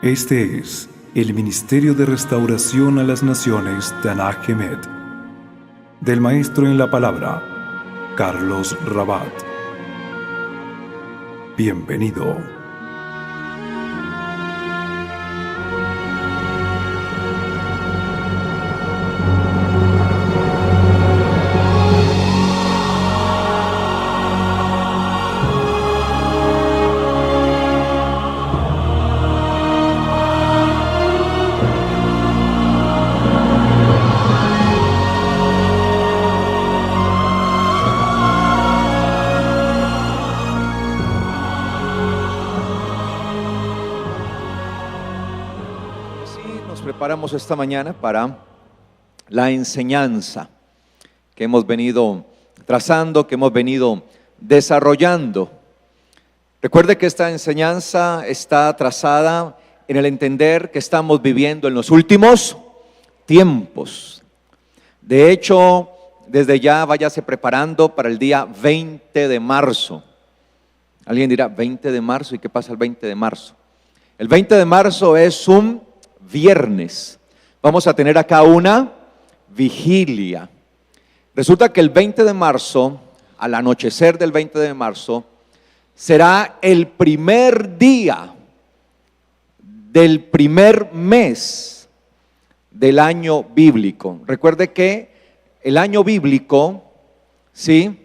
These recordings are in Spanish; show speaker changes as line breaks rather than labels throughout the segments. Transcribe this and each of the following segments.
Este es el Ministerio de Restauración a las Naciones Tanaj Emet, del Maestro en la Palabra, Carlos Rabat. Bienvenido.
Preparamos esta mañana para la enseñanza que hemos venido trazando, que hemos venido desarrollando. Recuerde que esta enseñanza está trazada en el entender que estamos viviendo en los últimos tiempos. De hecho, desde ya váyase preparando para el día 20 de marzo. Alguien dirá, 20 de marzo, ¿y qué pasa el 20 de marzo? El 20 de marzo es un viernes. Vamos a tener acá una vigilia. Resulta que el 20 de marzo, al anochecer del 20 de marzo, será el primer día del primer mes del año bíblico. Recuerde que el año bíblico, ¿sí?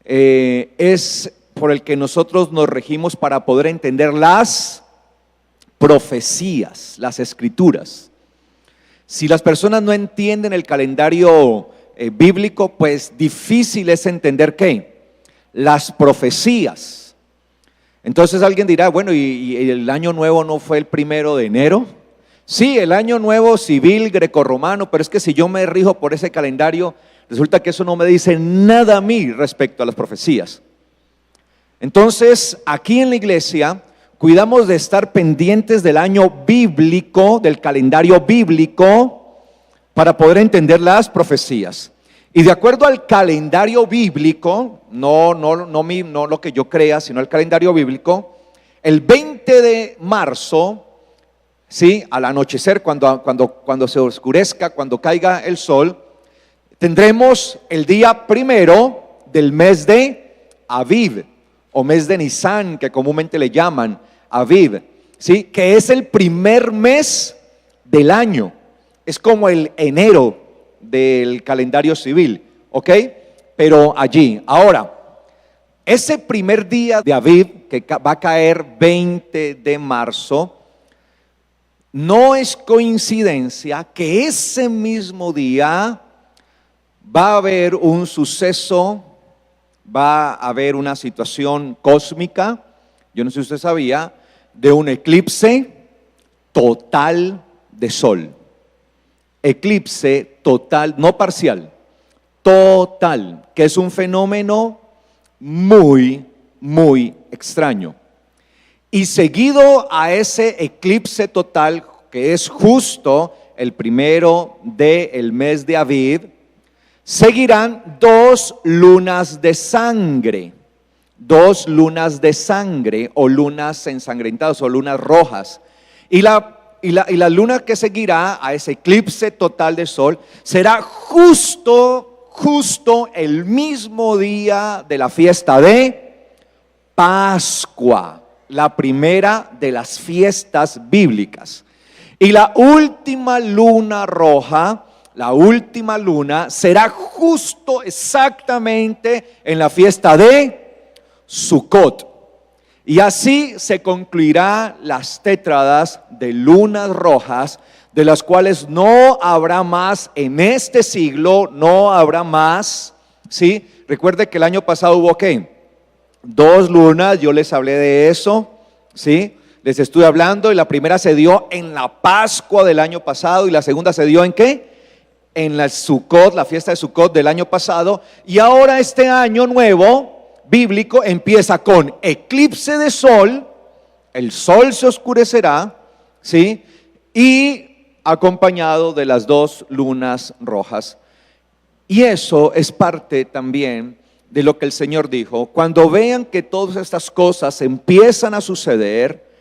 Es por el que nosotros nos regimos para poder entender las profecías, las escrituras. Si las personas no entienden el calendario bíblico, pues difícil es entender ¿qué? Las profecías. Entonces alguien dirá, bueno, ¿y el año nuevo no fue el 1 de enero? Sí, el año nuevo civil grecorromano, pero es que si yo me rijo por ese calendario, resulta que eso no me dice nada a mí respecto a las profecías. Entonces, aquí en la iglesia cuidamos de estar pendientes del año bíblico, del calendario bíblico, para poder entender las profecías. Y de acuerdo al calendario bíblico, no lo que yo crea, sino el calendario bíblico, el 20 de marzo, ¿sí? Al anochecer, cuando se oscurezca, cuando caiga el sol, tendremos el día primero del mes de Aviv, o mes de Nisan, que comúnmente le llaman Aviv, ¿sí? Que es el primer mes del año. Es como el enero del calendario civil, ¿ok? Pero allí, ahora, ese primer día de Aviv, que va a caer 20 de marzo, no es coincidencia que ese mismo día va a haber un suceso, va a haber una situación cósmica, yo no sé si usted sabía, de un eclipse total de sol. Eclipse total, no parcial, total, que es un fenómeno muy, muy extraño. Y seguido a ese eclipse total, que es justo el primero del mes de Aviv, seguirán 2 lunas de sangre. 2 lunas de sangre, o lunas ensangrentadas, o lunas rojas. Y la luna que seguirá a ese eclipse total de sol será justo el mismo día de la fiesta de Pascua, la primera de las fiestas bíblicas. Y la última luna roja, la última luna, será justo exactamente en la fiesta de Sukkot. Y así se concluirá las tétradas de lunas rojas, de las cuales no habrá más en este siglo, no habrá más, ¿sí? Recuerde que el año pasado hubo ¿qué? 2 lunas, yo les hablé de eso, ¿sí? Les estuve hablando, y la primera se dio en la Pascua del año pasado, y la segunda se dio ¿en qué? En la Sukkot, la fiesta de Sukkot del año pasado. Y ahora este año nuevo bíblico empieza con eclipse de sol, el sol se oscurecerá, ¿sí? Y acompañado de las 2 lunas rojas. Y eso es parte también de lo que el Señor dijo. Cuando vean que todas estas cosas empiezan a suceder,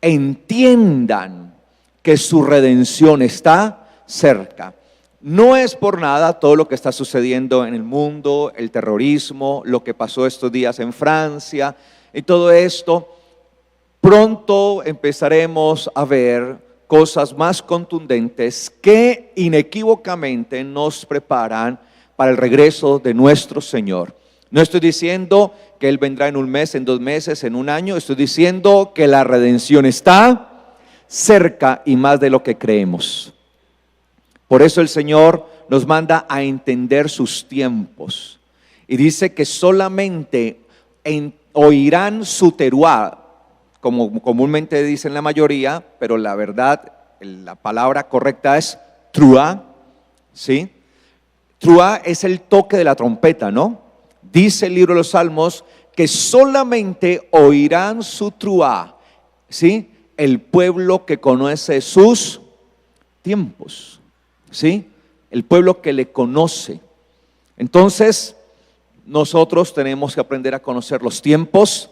entiendan que su redención está cerca. No es por nada todo lo que está sucediendo en el mundo, el terrorismo, lo que pasó estos días en Francia y todo esto. Pronto empezaremos a ver cosas más contundentes que inequívocamente nos preparan para el regreso de nuestro Señor. No estoy diciendo que Él vendrá en un mes, en 2 meses, en un año. Estoy diciendo que la redención está cerca y más de lo que creemos. Por eso el Señor nos manda a entender sus tiempos. Y dice que solamente oirán su teruá, como comúnmente dicen la mayoría, pero la verdad, la palabra correcta es truá, ¿sí? Truá es el toque de la trompeta, ¿no? Dice el libro de los Salmos que solamente oirán su truá, ¿sí? El pueblo que conoce sus tiempos, ¿sí? El pueblo que le conoce. Entonces, nosotros tenemos que aprender a conocer los tiempos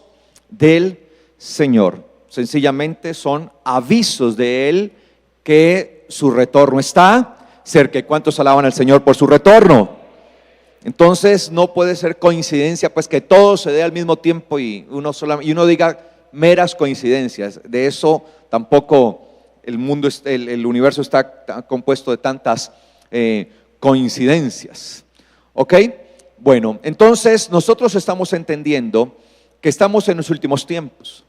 del Señor. Sencillamente son avisos de Él que su retorno está cerca. ¿Cuántos alaban al Señor por su retorno? Entonces no puede ser coincidencia pues que todo se dé al mismo tiempo y uno diga meras coincidencias. De eso tampoco el mundo, el universo está compuesto de tantas coincidencias. ¿Ok? Bueno, entonces nosotros estamos entendiendo que estamos en los últimos tiempos.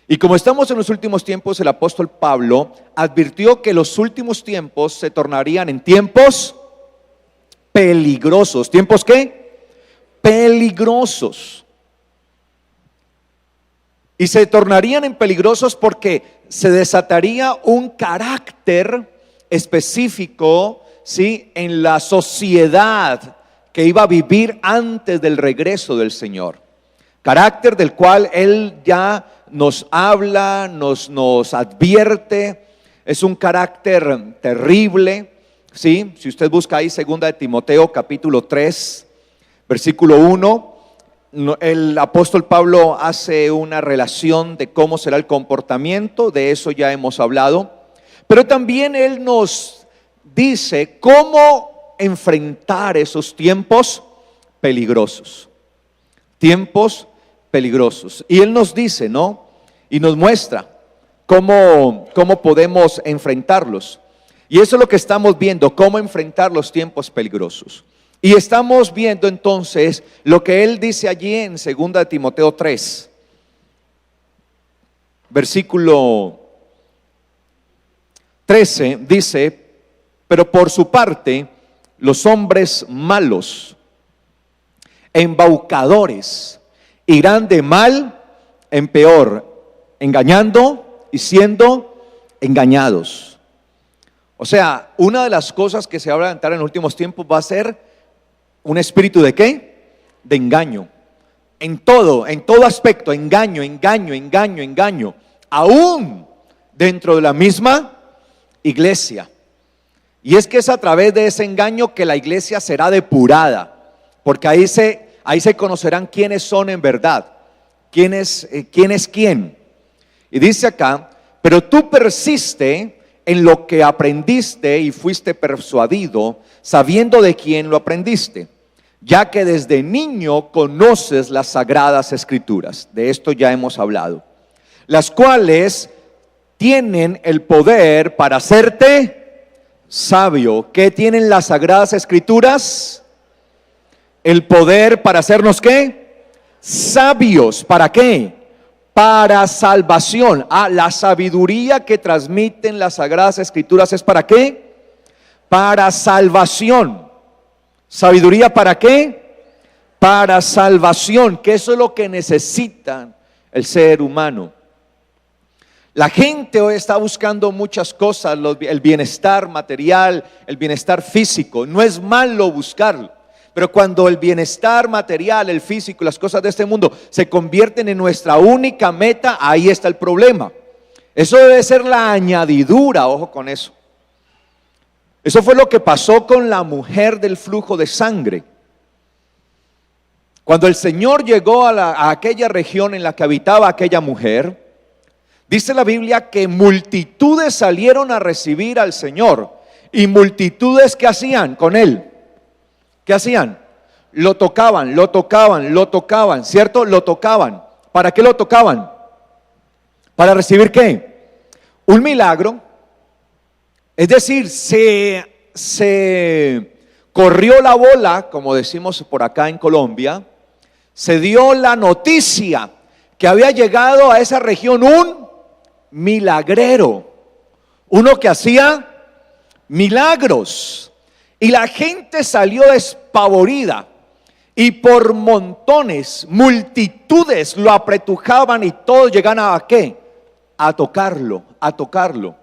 Y como estamos en los últimos tiempos, el apóstol Pablo advirtió que los últimos tiempos se tornarían en tiempos peligrosos. ¿Tiempos qué? Peligrosos. Y se tornarían en peligrosos porque se desataría un carácter específico, ¿sí?, en la sociedad que iba a vivir antes del regreso del Señor. Carácter del cual Él ya nos habla, nos advierte. Es un carácter terrible, ¿sí? Si usted busca ahí 2 de Timoteo capítulo 3, versículo 1, el apóstol Pablo hace una relación de cómo será el comportamiento, de eso ya hemos hablado, pero también él nos dice cómo enfrentar esos tiempos peligrosos. Tiempos peligrosos. Y él nos dice, ¿no? Y nos muestra cómo podemos enfrentarlos. Y eso es lo que estamos viendo, cómo enfrentar los tiempos peligrosos. Y estamos viendo entonces lo que él dice allí en 2 de Timoteo 3, versículo 13, dice: pero por su parte, los hombres malos, embaucadores, irán de mal en peor, engañando y siendo engañados. O sea, una de las cosas que se va a levantar en los últimos tiempos va a ser un espíritu ¿de qué? De engaño. En todo aspecto, engaño, aún dentro de la misma iglesia. Y es que es a través de ese engaño que la iglesia será depurada, porque ahí se conocerán quiénes son en verdad, quién es quién. Y dice acá: pero tú persiste en lo que aprendiste y fuiste persuadido, sabiendo de quién lo aprendiste, ya que desde niño conoces las sagradas escrituras. De esto ya hemos hablado, las cuales tienen el poder para hacerte sabio. ¿Qué tienen las sagradas escrituras? El poder para hacernos ¿qué? Sabios. ¿Para qué? Para salvación. La sabiduría que transmiten las sagradas escrituras es ¿para qué? Para salvación. ¿Sabiduría para qué? Para salvación, que eso es lo que necesita el ser humano. La gente hoy está buscando muchas cosas, el bienestar material, el bienestar físico. No es malo buscarlo, pero cuando el bienestar material, el físico, las cosas de este mundo se convierten en nuestra única meta, ahí está el problema. Eso debe ser la añadidura, ojo con eso. Eso fue lo que pasó con la mujer del flujo de sangre. Cuando el Señor llegó a aquella región en la que habitaba aquella mujer, Dice la Biblia que multitudes salieron a recibir al Señor. Y multitudes, ¿qué hacían con él? ¿Qué hacían? Lo tocaban, lo tocaban, lo tocaban, ¿cierto? Lo tocaban. ¿Para qué lo tocaban? ¿Para recibir qué? Un milagro. Es decir, se corrió la bola, como decimos por acá en Colombia, se dio la noticia que había llegado a esa región un milagrero, uno que hacía milagros, y la gente salió despavorida, y por montones, multitudes lo apretujaban, y todos llegan a ¿qué? A tocarlo, a tocarlo.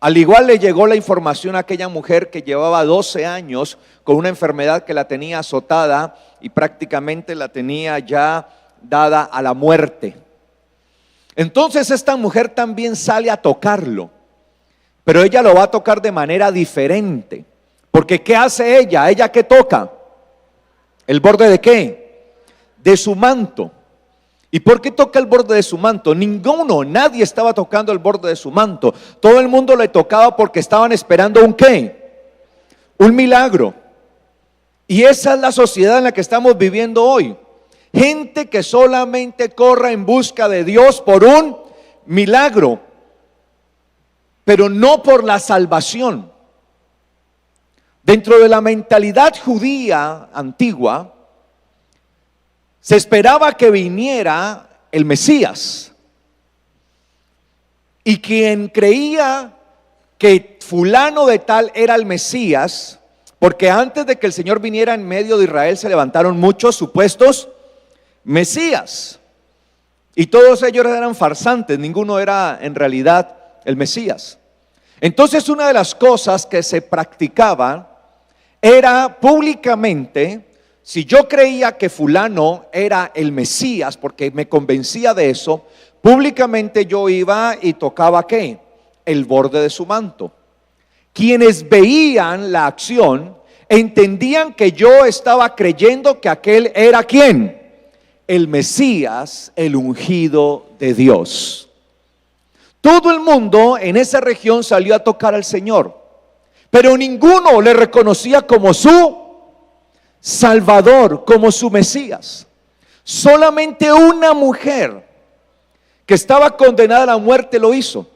Al igual le llegó la información a aquella mujer que llevaba 12 años con una enfermedad que la tenía azotada y prácticamente la tenía ya dada a la muerte. Entonces esta mujer también sale a tocarlo, pero ella lo va a tocar de manera diferente. Porque ¿qué hace ella? ¿Ella qué toca? ¿El borde de qué? De su manto. ¿Y por qué toca el borde de su manto? Nadie estaba tocando el borde de su manto. Todo el mundo le tocaba porque estaban esperando un ¿qué? Un milagro. Y esa es la sociedad en la que estamos viviendo hoy. Gente que solamente corre en busca de Dios por un milagro, pero no por la salvación. Dentro de la mentalidad judía antigua, se esperaba que viniera el Mesías. Y quien creía que fulano de tal era el Mesías, porque antes de que el Señor viniera en medio de Israel se levantaron muchos supuestos Mesías. Y todos ellos eran farsantes, ninguno era en realidad el Mesías. Entonces una de las cosas que se practicaba era públicamente, si yo creía que fulano era el Mesías, porque me convencía de eso, públicamente yo iba y tocaba ¿qué? El borde de su manto. Quienes veían la acción entendían que yo estaba creyendo que aquel era ¿quién? El Mesías, el ungido de Dios. Todo el mundo en esa región salió a tocar al Señor, pero ninguno le reconocía como su Salvador, como su Mesías. Solamente una mujer que estaba condenada a la muerte lo hizo.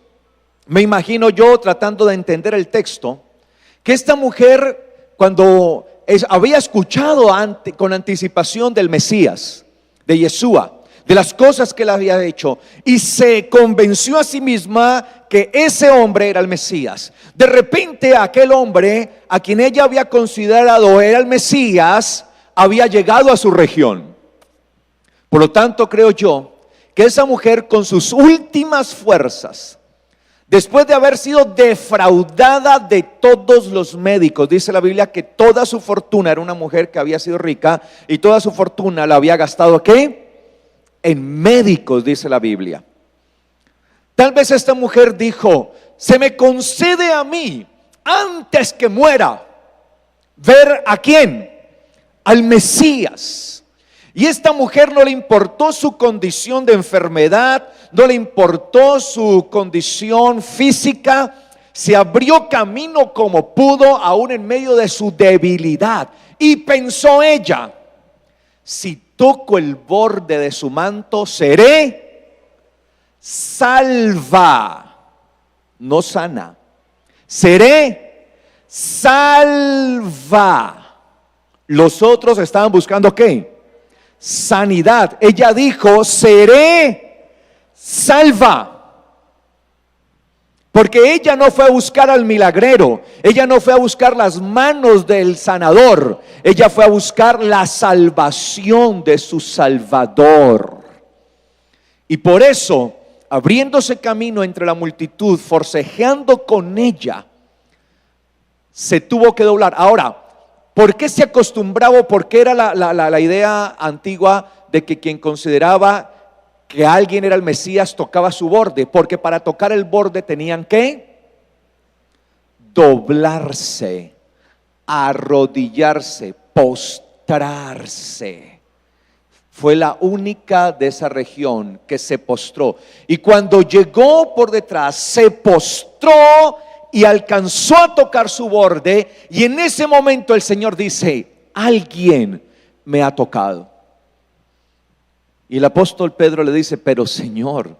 Me imagino yo, tratando de entender el texto, que esta mujer, cuando había escuchado con anticipación del Mesías, de Yeshua, de las cosas que él había hecho, y se convenció a sí misma que ese hombre era el Mesías. De repente aquel hombre a quien ella había considerado era el Mesías había llegado a su región. Por lo tanto, creo yo que esa mujer, con sus últimas fuerzas, después de haber sido defraudada de todos los médicos, dice la Biblia que toda su fortuna, era una mujer que había sido rica y toda su fortuna la había gastado ¿qué? En médicos, dice la Biblia. Tal vez esta mujer dijo: se me concede a mí, antes que muera, ver ¿a quién? Al Mesías. Y esta mujer no le importó su condición de enfermedad, no le importó su condición física, se abrió camino como pudo, aún en medio de su debilidad. Y pensó ella: si toco el borde de su manto, seré salva, no sana, seré salva. Los otros estaban buscando ¿qué? Sanidad. Ella dijo: seré salva. Porque ella no fue a buscar al milagrero, ella no fue a buscar las manos del sanador, ella fue a buscar la salvación de su Salvador. Y por eso, abriéndose camino entre la multitud, forcejeando con ella, se tuvo que doblar. Ahora, ¿por qué se acostumbraba? ¿Por qué era la idea antigua de que quien consideraba que alguien era el Mesías tocaba su borde? Porque para tocar el borde tenían que doblarse, arrodillarse, postrarse, Fue la única de esa región que se postró. Y cuando llegó por detrás, se postró y alcanzó a tocar su borde. Y en ese momento el Señor dice: alguien me ha tocado. Y el apóstol Pedro le dice: pero Señor,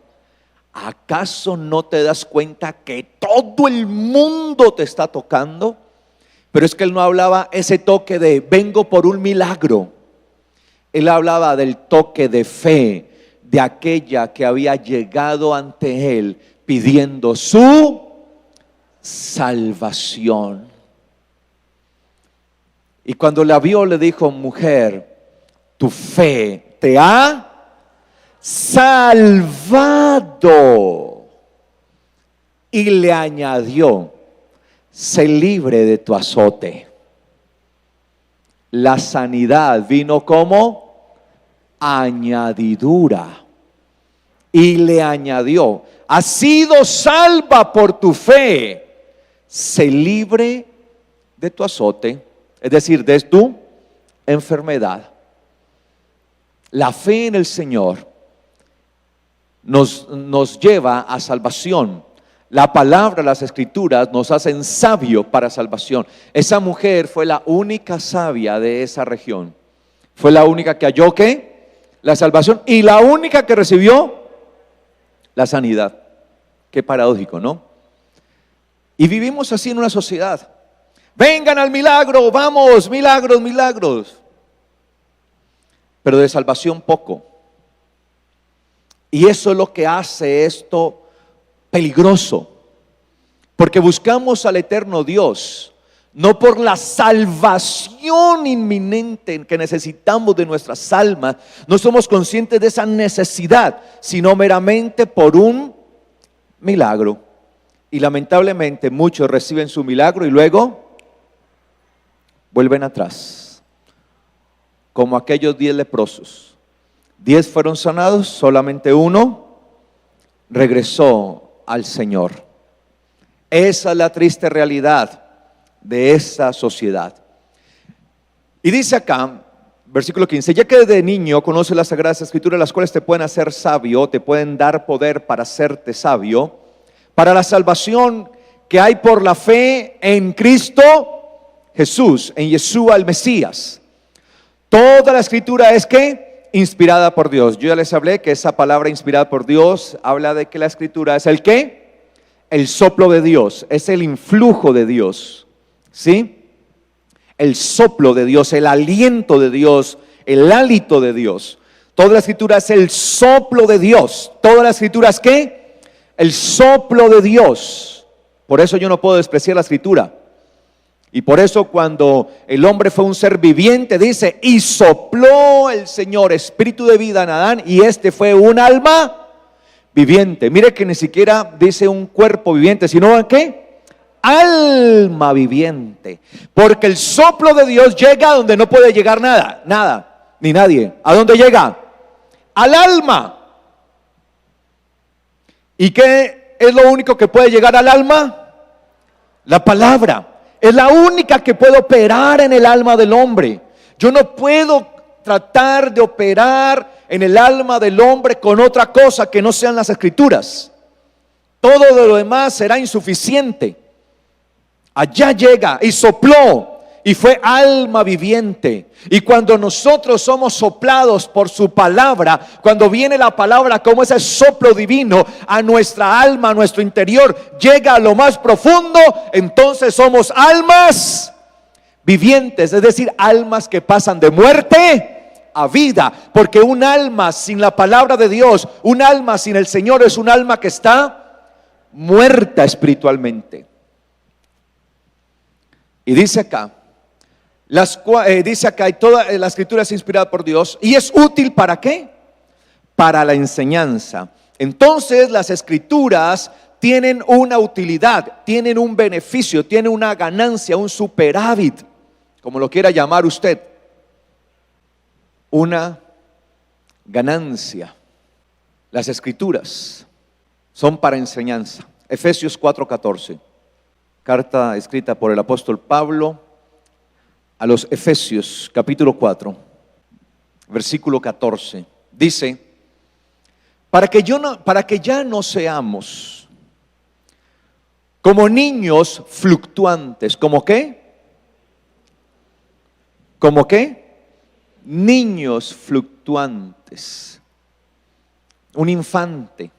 ¿acaso no te das cuenta que todo el mundo te está tocando? Pero es que él no hablaba ese toque de vengo por un milagro. Él hablaba del toque de fe de aquella que había llegado ante él pidiendo su salvación. Y cuando la vio le dijo: mujer, tu fe te ha salvado. Y le añadió: sé libre de tu azote. La sanidad vino como añadidura. Y le añadió: has sido salva por tu fe, sé libre de tu azote, es decir, de tu enfermedad. La fe en el Señor nos lleva a salvación. La palabra, las escrituras nos hacen sabio para salvación. Esa mujer fue la única sabia de esa región. Fue la única que halló ¿qué? La salvación, y la única que recibió la sanidad. Qué paradójico, ¿no? Y vivimos así en una sociedad. Vengan al milagro, vamos, milagros, milagros. Pero de salvación poco. Y eso es lo que hace esto peligroso, porque buscamos al eterno Dios no por la salvación inminente que necesitamos de nuestras almas, no somos conscientes de esa necesidad, sino meramente por un milagro. Y lamentablemente muchos reciben su milagro y luego vuelven atrás, como aquellos 10 leprosos. 10 fueron sanados, solamente uno regresó al Señor. Esa es la triste realidad de esta sociedad. Y dice acá, versículo 15: ya que desde niño conoces las sagradas escrituras, las cuales te pueden hacer sabio, te pueden dar poder para hacerte sabio, para la salvación que hay por la fe en Cristo Jesús, en Yeshua el Mesías. Toda la escritura es ¿qué? Inspirada por Dios. Yo ya les hablé que esa palabra inspirada por Dios habla de que la escritura es el ¿qué? El soplo de Dios, es el influjo de Dios, ¿sí? El soplo de Dios, el aliento de Dios, el hálito de Dios. Toda la escritura es el soplo de Dios. Toda la escritura es ¿qué? El soplo de Dios. Por eso yo no puedo despreciar la escritura. Y por eso cuando el hombre fue un ser viviente, dice, y sopló el Señor espíritu de vida en Adán, y este fue un alma viviente. Mire que ni siquiera dice un cuerpo viviente, sino ¿qué? Alma viviente. Porque el soplo de Dios llega a donde no puede llegar nada, ni nadie. ¿A dónde llega? Al alma. ¿Y qué es lo único que puede llegar al alma? La palabra. Es la única que puede operar en el alma del hombre. Yo no puedo tratar de operar en el alma del hombre con otra cosa que no sean las escrituras. Todo de lo demás será insuficiente. Allá llega y sopló y fue alma viviente. Y cuando nosotros somos soplados por su palabra, cuando viene la palabra como ese soplo divino a nuestra alma, a nuestro interior, llega a lo más profundo, entonces somos almas vivientes, es decir, almas que pasan de muerte a vida. Porque un alma sin la palabra de Dios, un alma sin el Señor, es un alma que está muerta espiritualmente. Y dice acá, y toda la escritura es inspirada por Dios y es útil ¿para qué? Para la enseñanza. Entonces las escrituras tienen una utilidad, tienen un beneficio, tienen una ganancia, un superávit, como lo quiera llamar usted. Una ganancia. Las escrituras son para enseñanza. Efesios 4:14, carta escrita por el apóstol Pablo a los Efesios, capítulo 4, versículo 14. Dice, para que ya no seamos como niños fluctuantes. ¿Cómo qué? ¿Cómo qué? Niños fluctuantes. Un infante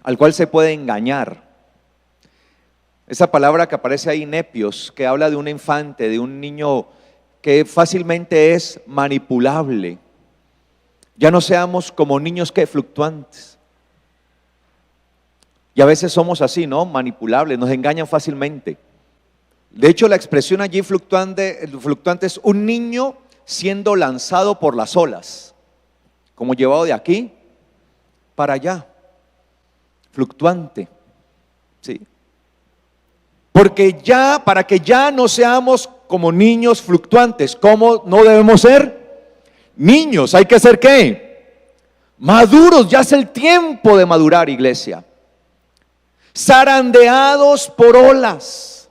al cual se puede engañar. Esa palabra que aparece ahí, nepios, que habla de un infante, de un niño que fácilmente es manipulable. Ya no seamos como niños que fluctuantes. Y a veces somos así, ¿no? Manipulables, nos engañan fácilmente. De hecho, la expresión allí fluctuante es un niño siendo lanzado por las olas, como llevado de aquí para allá, fluctuante, ¿sí? Para que ya no seamos como niños fluctuantes. ¿Cómo no debemos ser? Niños, hay que ser ¿qué? Maduros, ya es el tiempo de madurar, iglesia. Zarandeados por olas,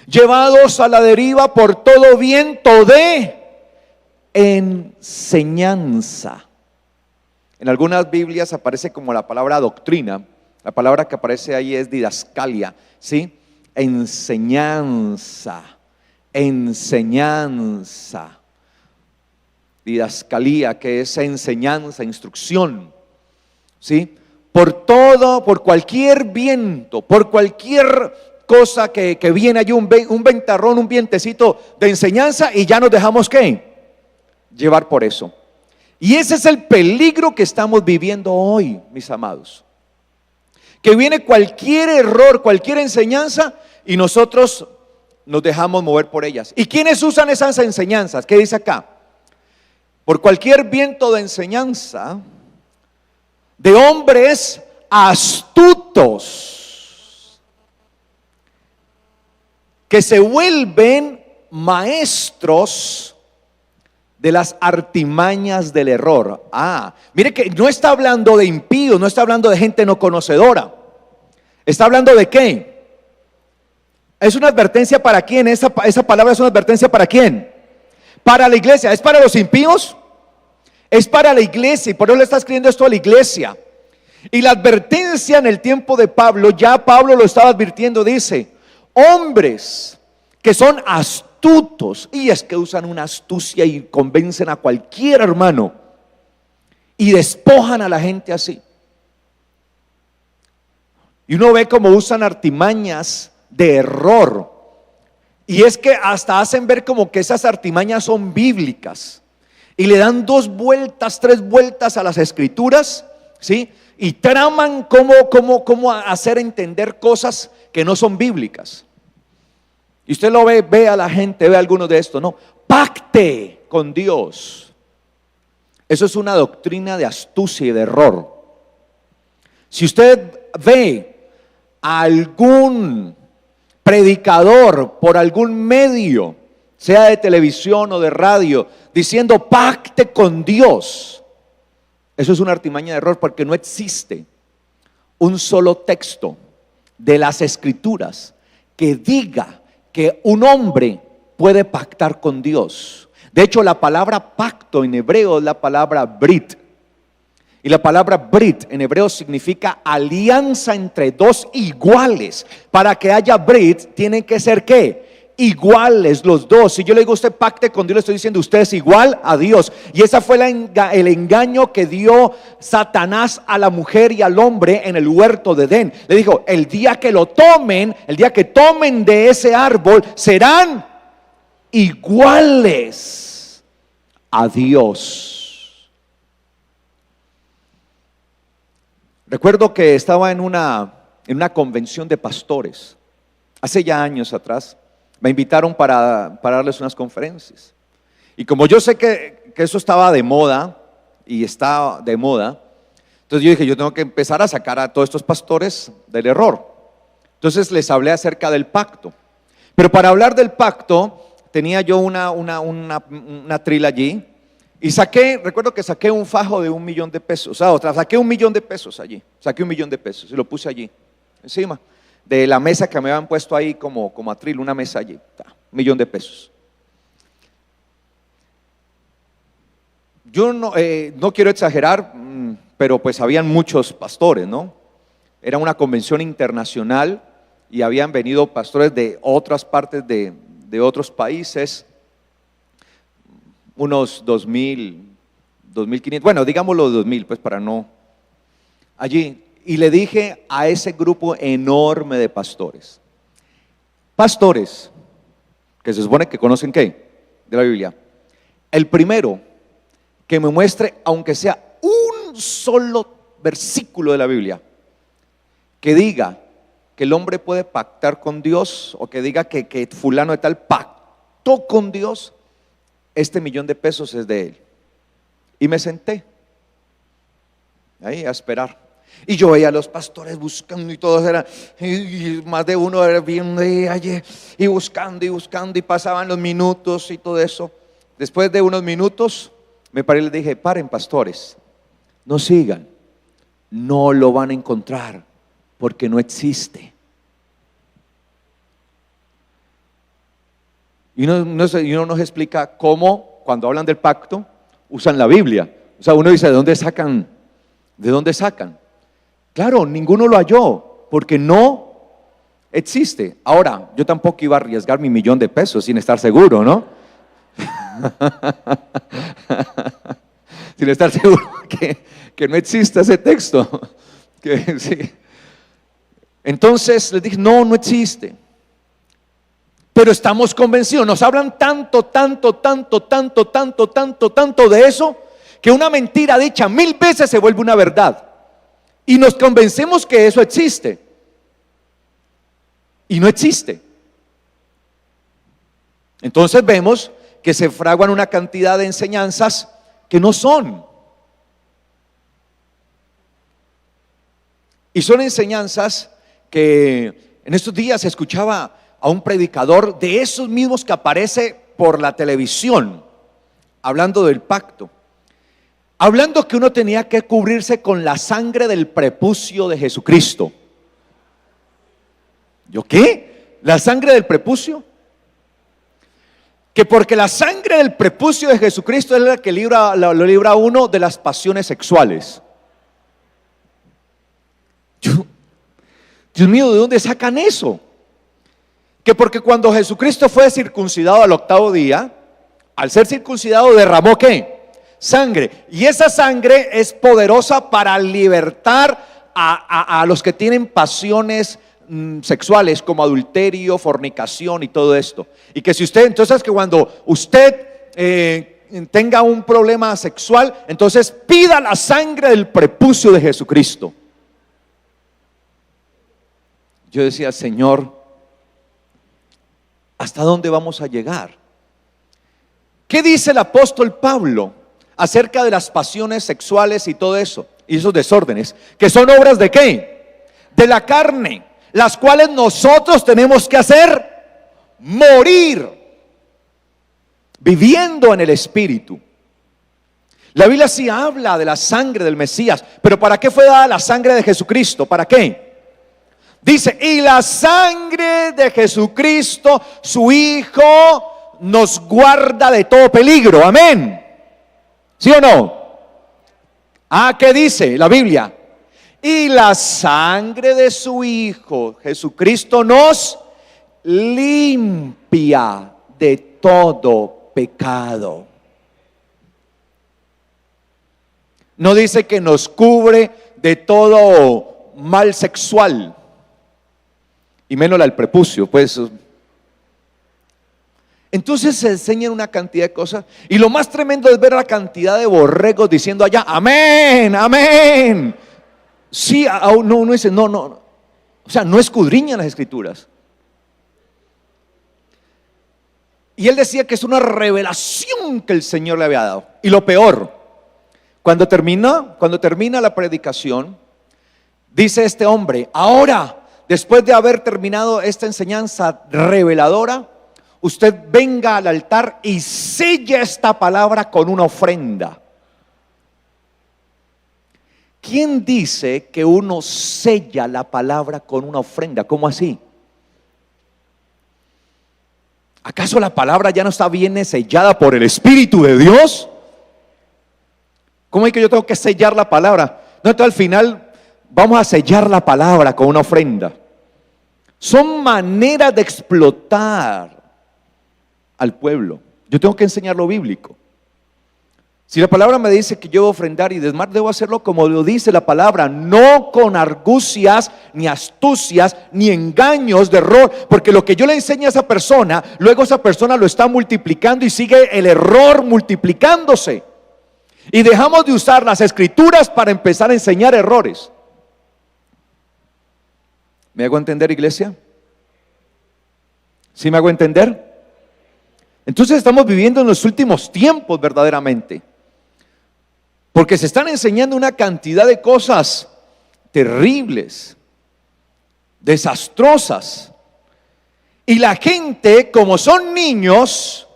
llevados a la deriva por todo viento de enseñanza. En algunas Biblias aparece como la palabra doctrina. La palabra que aparece ahí es didascalia, ¿sí? Enseñanza, enseñanza. Didascalía, que es enseñanza, instrucción, ¿sí? Por cualquier viento, por cualquier cosa que viene allí, un ventarrón, un vientecito de enseñanza, y ya nos dejamos ¿qué? Llevar por eso. Y ese es el peligro que estamos viviendo hoy, mis amados. Que viene cualquier error, cualquier enseñanza, y nosotros nos dejamos mover por ellas. ¿Y quiénes usan esas enseñanzas? ¿Qué dice acá? Por cualquier viento de enseñanza de hombres astutos que se vuelven maestros de las artimañas del error. Mire que no está hablando de impíos, no está hablando de gente no conocedora. Está hablando de ¿qué? Es una advertencia para quién. Esa palabra es una advertencia para quién. Para la iglesia. ¿Es para los impíos? Es para la iglesia, y por eso le está escribiendo esto a la iglesia. Y la advertencia en el tiempo de Pablo, ya Pablo lo estaba advirtiendo, dice: hombres que son astutos, y es que usan una astucia y convencen a cualquier hermano y despojan a la gente así. Y uno ve cómo usan artimañas de error, y es que hasta hacen ver como que esas artimañas son bíblicas, y le dan 2 vueltas, 3 vueltas a las escrituras, ¿sí? Y traman cómo hacer entender cosas que no son bíblicas. Y usted lo ve a la gente, ve a algunos de estos, ¿no? Pacte con Dios. Eso es una doctrina de astucia y de error. Si usted ve a algún predicador por algún medio, sea de televisión o de radio, diciendo pacte con Dios, eso es una artimaña de error, porque no existe un solo texto de las escrituras que diga que un hombre puede pactar con Dios. De hecho, la palabra pacto en hebreo es la palabra brit. Y la palabra brit en hebreo significa alianza entre 2 iguales. Para que haya brit, tienen que ser ¿qué? Iguales los 2. Si yo le digo a usted pacte con Dios, le estoy diciendo usted es igual a Dios. Y ese fue el engaño que dio Satanás a la mujer y al hombre en el huerto de Edén. Le dijo: el día que lo tomen, el día que tomen de ese árbol, serán iguales a Dios. Recuerdo que estaba en una convención de pastores hace ya años atrás. Me invitaron para darles unas conferencias. Y como yo sé que eso estaba de moda, y está de moda, entonces yo dije: yo tengo que empezar a sacar a todos estos pastores del error. Entonces les hablé acerca del pacto. Pero para hablar del pacto, tenía yo una trila allí. Y recuerdo que saqué un fajo de $1,000,000. Saqué $1,000,000 allí. Saqué $1,000,000 y lo puse allí, encima de la mesa que me habían puesto ahí como atril, una mesa allí, $1,000,000. yo no quiero exagerar, pero pues habían muchos pastores, ¿no? Era una convención internacional y habían venido pastores de otras partes de otros países, unos 2000, 2500, bueno, digámoslo 2000, pues para no, allí. Y le dije a ese grupo enorme de pastores, que se supone que conocen ¿qué? De la Biblia. El primero que me muestre, aunque sea un solo versículo de la Biblia, que diga que el hombre puede pactar con Dios, o que diga que fulano de tal pactó con Dios, este $1,000,000 es de él. Y me senté ahí a esperar. Y yo veía a los pastores buscando y todos eran, y más de uno era viendo y buscando y pasaban los minutos y todo eso. Después de unos minutos me paré y les dije, paren pastores, no sigan, no lo van a encontrar porque no existe. Y uno nos explica cómo cuando hablan del pacto usan la Biblia. O sea, uno dice, ¿de dónde sacan? ¿De dónde sacan? Claro, ninguno lo halló, porque no existe. Ahora, yo tampoco iba a arriesgar mi $1,000,000 sin estar seguro, ¿no? Sin estar seguro que no existe ese texto. Sí. Entonces les dije, no existe. Pero estamos convencidos, nos hablan tanto de eso, que una mentira dicha 1000 veces se vuelve una verdad. Y nos convencemos que eso existe. Y no existe. Entonces vemos que se fraguan una cantidad de enseñanzas que no son. Y son enseñanzas que en estos días escuchaba a un predicador de esos mismos que aparece por la televisión, hablando del pacto. Hablando que uno tenía que cubrirse con la sangre del prepucio de Jesucristo. ¿Yo qué? ¿La sangre del prepucio? Que porque la sangre del prepucio de Jesucristo es la que lo libra a uno de las pasiones sexuales. Dios mío, ¿de dónde sacan eso? Que porque cuando Jesucristo fue circuncidado al 8º día, al ser circuncidado derramó ¿qué? Sangre. Y esa sangre es poderosa para libertar a los que tienen pasiones sexuales como adulterio, fornicación y todo esto. Y que si usted, entonces que cuando usted tenga un problema sexual, entonces pida la sangre del prepucio de Jesucristo. Yo decía, Señor, ¿hasta dónde vamos a llegar? ¿Qué dice el apóstol Pablo acerca de las pasiones sexuales y todo eso? Y esos desórdenes, que son obras ¿de qué? De la carne, las cuales nosotros tenemos que hacer morir, viviendo en el Espíritu. La Biblia sí habla de la sangre del Mesías, pero ¿para qué fue dada la sangre de Jesucristo? ¿Para qué? Dice, y la sangre de Jesucristo, su Hijo, nos guarda de todo peligro. Amén. ¿Sí o no? ¿Qué dice la Biblia? Y la sangre de su Hijo, Jesucristo, nos limpia de todo pecado. No dice que nos cubre de todo mal sexual. Y menos el prepucio, pues. Entonces se enseñan una cantidad de cosas. Y lo más tremendo es ver la cantidad de borregos diciendo allá, amén, amén. Sí, no dice, no. O sea, no escudriñan las escrituras. Y él decía que es una revelación que el Señor le había dado. Y lo peor, cuando termina la predicación, dice este hombre, ahora, después de haber terminado esta enseñanza reveladora, usted venga al altar y sella esta palabra con una ofrenda. ¿Quién dice que uno sella la palabra con una ofrenda? ¿Cómo así? ¿Acaso la palabra ya no está bien sellada por el Espíritu de Dios? ¿Cómo es que yo tengo que sellar la palabra? No, entonces al final vamos a sellar la palabra con una ofrenda. Son maneras de explotar al pueblo. Yo tengo que enseñar lo bíblico. Si la palabra me dice que yo debo ofrendar y desmar, debo hacerlo como lo dice la palabra, no con argucias, ni astucias, ni engaños de error, porque lo que yo le enseño a esa persona, luego esa persona lo está multiplicando y sigue el error multiplicándose. Y dejamos de usar las escrituras para empezar a enseñar errores. ¿Me hago entender, iglesia? ¿Sí me hago entender? Entonces estamos viviendo en los últimos tiempos verdaderamente, porque se están enseñando una cantidad de cosas terribles, desastrosas, y la gente, como son niños,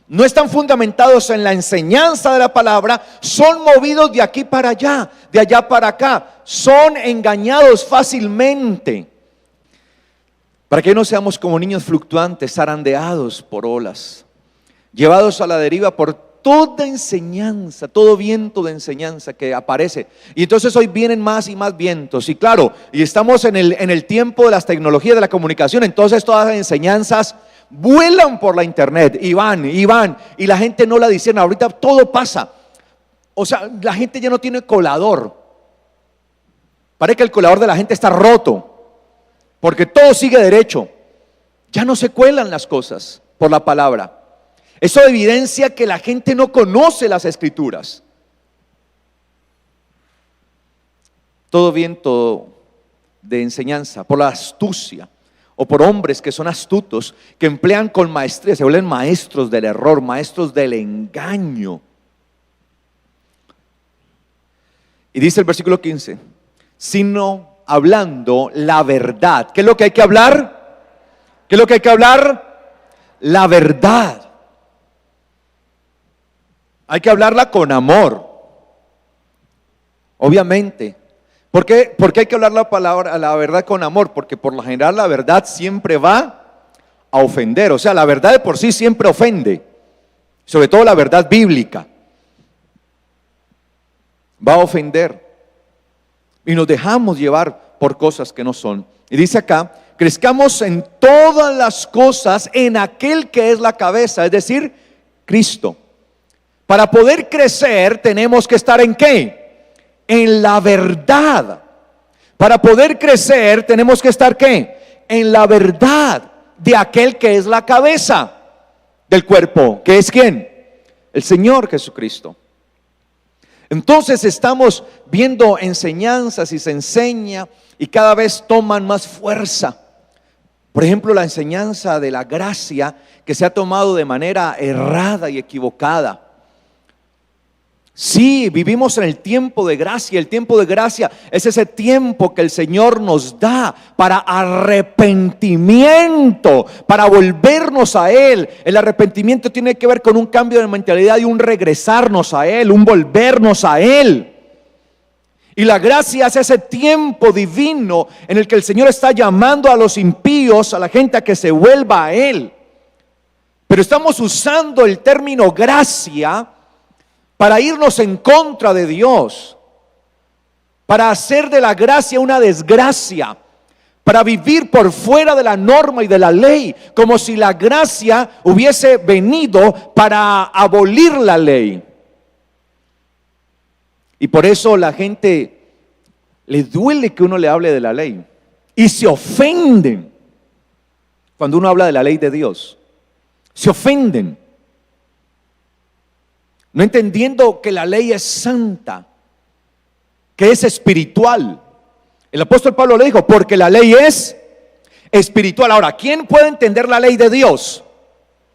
no están fundamentados en la enseñanza de la palabra, son movidos de aquí para allá, de allá para acá, son engañados fácilmente, para que no seamos como niños fluctuantes, zarandeados por olas, llevados a la deriva por toda enseñanza, todo viento de enseñanza que aparece. Y entonces hoy vienen más y más vientos. Y claro, y estamos en el tiempo de las tecnologías de la comunicación. Entonces todas las enseñanzas vuelan por la internet y van, y la gente no la discierne. Ahorita todo pasa. O sea, la gente ya no tiene colador. Parece que el colador de la gente está roto, porque todo sigue derecho. Ya no se cuelan las cosas por la palabra. Eso evidencia que la gente no conoce las escrituras. Todo viento de enseñanza, por la astucia, o por hombres que son astutos, que emplean con maestría, se vuelven maestros del error, maestros del engaño. Y dice el versículo 15, sino hablando la verdad. ¿Qué es lo que hay que hablar? ¿Qué es lo que hay que hablar? La verdad. Hay que hablarla con amor, obviamente. ¿Por qué hay que hablar la verdad con amor? Porque por lo general la verdad siempre va a ofender. O sea, la verdad de por sí siempre ofende, sobre todo la verdad bíblica. Va a ofender. Y nos dejamos llevar por cosas que no son. Y dice acá, crezcamos en todas las cosas en aquel que es la cabeza, es decir, Cristo. Para poder crecer tenemos que estar ¿en qué? En la verdad. Para poder crecer tenemos que estar ¿qué? En la verdad de aquel que es la cabeza del cuerpo. ¿Que es quién? El Señor Jesucristo. Entonces estamos viendo enseñanzas y se enseña y cada vez toman más fuerza. Por ejemplo, la enseñanza de la gracia que se ha tomado de manera errada y equivocada. Sí, vivimos en el tiempo de gracia. El tiempo de gracia es ese tiempo que el Señor nos da para arrepentimiento, para volvernos a Él. El arrepentimiento tiene que ver con un cambio de mentalidad y un regresarnos a Él, un volvernos a Él. Y la gracia es ese tiempo divino en el que el Señor está llamando a los impíos, a la gente a que se vuelva a Él. Pero estamos usando el término gracia para irnos en contra de Dios, para hacer de la gracia una desgracia, para vivir por fuera de la norma y de la ley, como si la gracia hubiese venido para abolir la ley. Y por eso la gente le duele que uno le hable de la ley y se ofenden cuando uno habla de la ley de Dios. Se ofenden, no entendiendo que la ley es santa, que es espiritual. El apóstol Pablo le dijo, porque la ley es espiritual. Ahora, ¿quién puede entender la ley de Dios?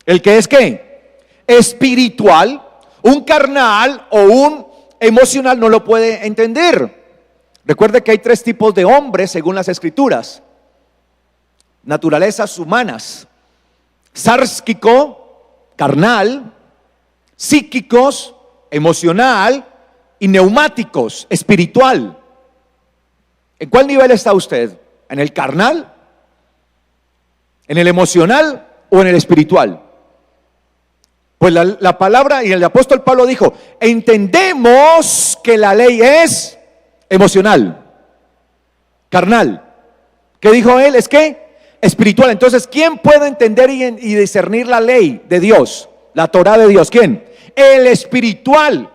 El que es ¿qué? Espiritual. Un carnal o un emocional no lo puede entender. Recuerde que hay tres tipos de hombres según las escrituras. Naturalezas humanas: sárquico, carnal; psíquicos, emocional; y neumáticos, espiritual. ¿En cuál nivel está usted? ¿En el carnal? ¿En el emocional o en el espiritual? Pues la palabra, y el apóstol Pablo dijo, entendemos que la ley es emocional, carnal. ¿Qué dijo él? Es que espiritual. Entonces, ¿quién puede entender y discernir la ley de Dios? La Torah de Dios. ¿Quién? El espiritual.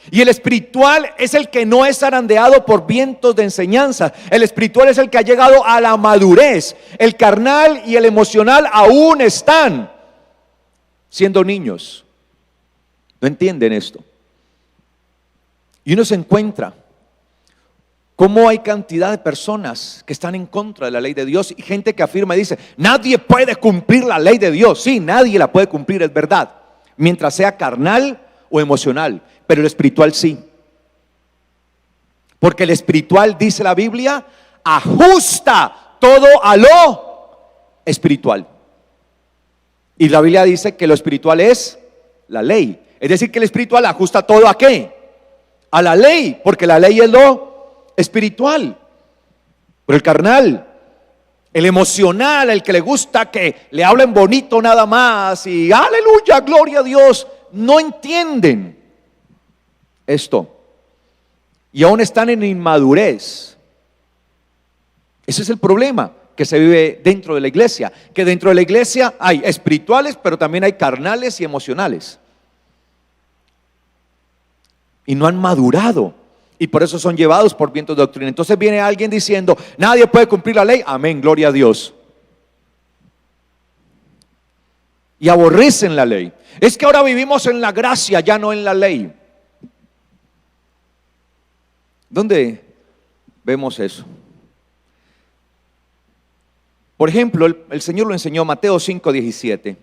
Y el espiritual es el que no es zarandeado por vientos de enseñanza. El espiritual es el que ha llegado a la madurez. El carnal y el emocional aún están siendo niños. No entienden esto. Y uno se encuentra cómo hay cantidad de personas que están en contra de la ley de Dios y gente que afirma y dice, nadie puede cumplir la ley de Dios. Sí, nadie la puede cumplir, es verdad, mientras sea carnal o emocional, pero el espiritual sí. Porque el espiritual, dice la Biblia, ajusta todo a lo espiritual. Y la Biblia dice que lo espiritual es la ley. Es decir, que el espiritual ajusta todo ¿a qué? A la ley, porque la ley es lo espiritual. Pero el carnal, el emocional, el que le gusta que le hablen bonito nada más y aleluya, gloria a Dios, no entienden esto. Y aún están en inmadurez. Ese es el problema que se vive dentro de la iglesia. Que dentro de la iglesia hay espirituales, pero también hay carnales y emocionales. Y no han madurado. Y por eso son llevados por vientos de doctrina. Entonces viene alguien diciendo, nadie puede cumplir la ley. Amén, gloria a Dios. Y aborrecen la ley. Es que ahora vivimos en la gracia, ya no en la ley. ¿Dónde vemos eso? Por ejemplo, el Señor lo enseñó, Mateo 5:17.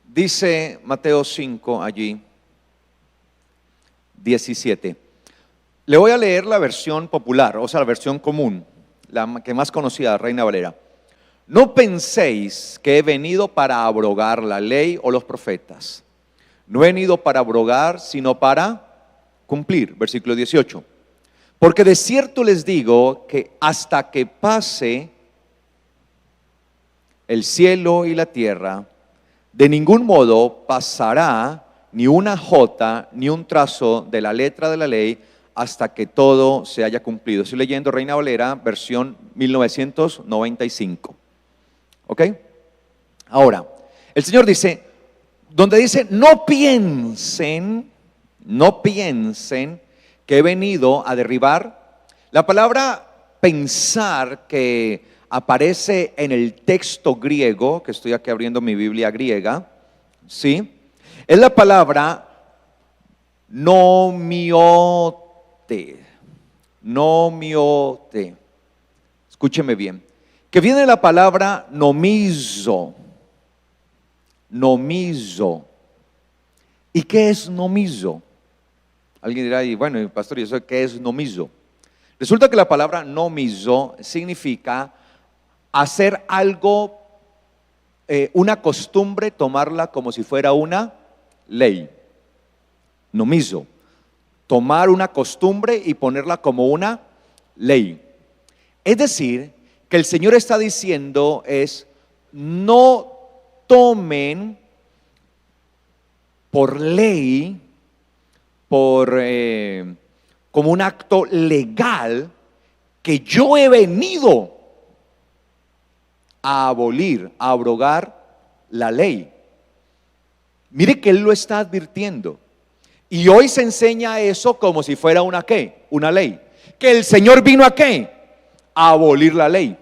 Dice Mateo 5 allí, 17. Le voy a leer la versión popular, o sea, la versión común, la que más conocida, Reina Valera. No penséis que he venido para abrogar la ley o los profetas. No he venido para abrogar, sino para cumplir. Versículo 18. Porque de cierto les digo que hasta que pase el cielo y la tierra, de ningún modo pasará ni una jota ni un trazo de la letra de la ley hasta que todo se haya cumplido. Estoy leyendo Reina Valera, versión 1995. ¿Ok? Ahora, el Señor dice, donde dice, no piensen que he venido a derribar. La palabra pensar que aparece en el texto griego, que estoy aquí abriendo mi Biblia griega, ¿sí? Es la palabra nomiote. Escúcheme bien. Que viene de la palabra nomizo. ¿Y qué es nomizo? Alguien dirá, bueno, pastor, ¿y eso qué es nomizo? Resulta que la palabra nomizo significa hacer algo, una costumbre, tomarla como si fuera una ley. Nomizo, tomar una costumbre y ponerla como una ley. Es decir, que el Señor está diciendo es, no tomen por ley, como un acto legal, que yo he venido a abolir, a abrogar la ley. Mire que Él lo está advirtiendo. Y hoy se enseña eso como si fuera una ¿qué? Una ley. Que el Señor vino a ¿qué? A abolir la ley.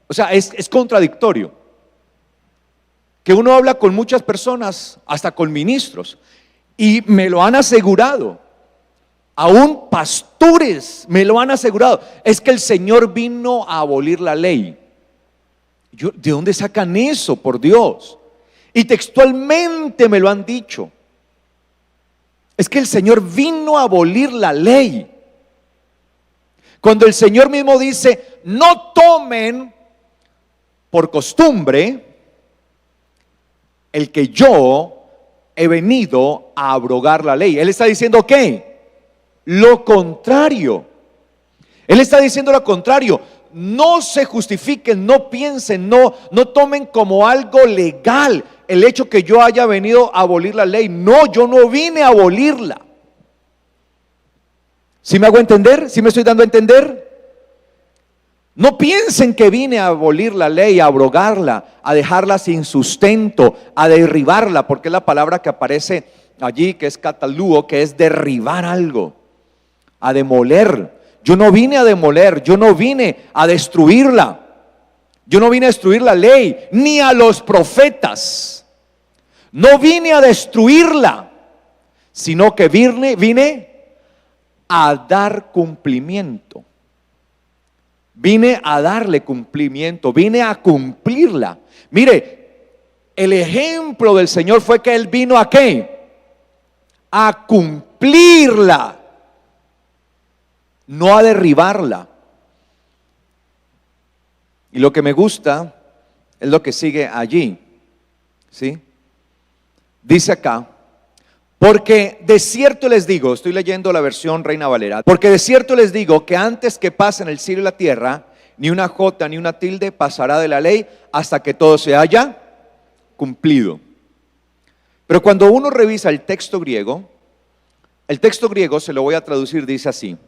O sea, es contradictorio. Que uno habla con muchas personas, hasta con ministros, y me lo han asegurado. Aún pastores me lo han asegurado. Es que el Señor vino a abolir la ley. ¿De dónde sacan eso, por Dios? Y textualmente me lo han dicho. Es que el Señor vino a abolir la ley. Cuando el Señor mismo dice, no tomen por costumbre el que yo he venido a abrogar la ley. Él está diciendo ¿qué? Lo contrario. Él está diciendo lo contrario. No se justifiquen, no piensen, no tomen como algo legal el hecho que yo haya venido a abolir la ley. No, yo no vine a abolirla. ¿Sí me hago entender? ¿Sí me estoy dando a entender? No piensen que vine a abolir la ley, a abrogarla, a dejarla sin sustento, a derribarla, porque es la palabra que aparece allí, que es catalúo, que es derribar algo, a demoler. Yo no vine a demoler, yo no vine a destruirla. Yo no vine a destruir la ley, ni a los profetas. No vine a destruirla, sino que vine a dar cumplimiento. Vine a darle cumplimiento, vine a cumplirla. Mire, el ejemplo del Señor fue que Él vino ¿a qué? A cumplirla, no a derribarla. Y lo que me gusta es lo que sigue allí, ¿sí? Dice acá, porque de cierto les digo, estoy leyendo la versión Reina Valera, porque de cierto les digo que antes que pasen el cielo y la tierra, ni una jota ni una tilde pasará de la ley hasta que todo se haya cumplido. Pero cuando uno revisa el texto griego se lo voy a traducir, dice así: